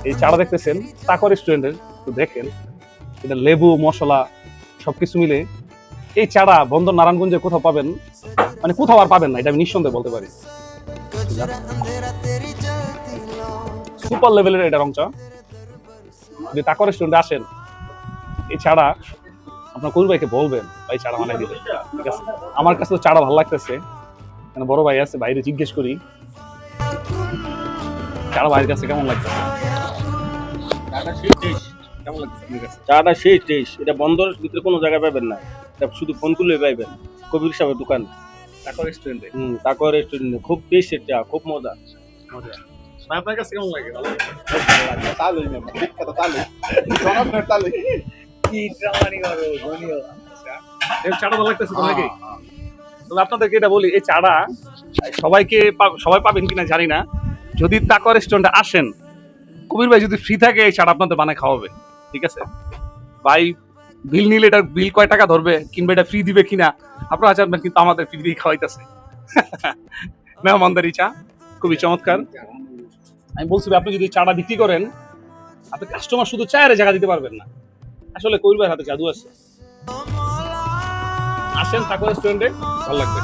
এই চাটা দেখতেছেন তাকো রেস্টুরেন্টের, তো দেখেন এটা লেবু মশলা সবকিছু মিলে এই চাটা বন্দর নারায়ণগঞ্জে কোথাও পাবেন, মানে কোথাও আর পাবেন না, এটা আমি নিঃসন্দেহে বলতে পারি। সুপার লেভেলের এটা রং চা। যদি তাকো রেস্টুরেন্টে আসেন এই চাটা আপনার কবির ভাইকে বলবেন ভাই চাটা বানাই দিবে, ঠিক আছে? আমার কাছে তো চাটা ভালো লাগতেছে, মানে বড় ভাই আছে বাইরে জিজ্ঞেস করি চাটা ভাইয়ের কাছে কেমন লাগতেছে। কেমন লাগতেছে আপনার কাছে? চাটা সেই টেস্ট, এটা বন্দরের ভিতরে কোনো জায়গায় পাবেন না, এটা শুধু ফোন করলে পাইবেন কবির সাহেবের দোকান। তাকো রেস্টুরেন্টে তাকো রেস্টুরেন্টে খুব টেস্টের চা, খুব মজা। মজা। ভাই আপনার কাছে কেমন লাগে? ভালো লাগে? তালুই না বিখ্যাত তালুই জনপ্রিয় তালুই কি ড্রামানি করো ধনিও। আচ্ছা এই চাটা ভালো লাগতেছে তো নাকি? তবে আপনাদেরকে এটা বলি এই চাটা সবাই পাবেন কিনা জানি না, যদি তাকো রেস্টুরেন্টে আসেন কবির ভাই যদি ফ্রি থাকে এই চাটা আপনাদের বানায় খাওয়াবে, ঠিক আছে? ভাই বিল নিলে এটা বিল কয় টাকা ধরবে কিংবা এটা ফ্রি দিবে কিনা আপনারা জানবেন, কিন্তু আমাদের ফ্রি দিয়ে খাওয়াইতেছে। মেহমানদারি চা খুবই চমৎকার। আমি বলছি ভাই, আপনি যদি চাটা বিক্রি করেন আপনি কাস্টমার শুধু চায়ের জায়গা দিতে পারবেন না, আসলে কবির ভাইয়ের হাতে জাদু আছে। আসেন তাকো রেস্টুরেন্টে, ভালো লাগবে।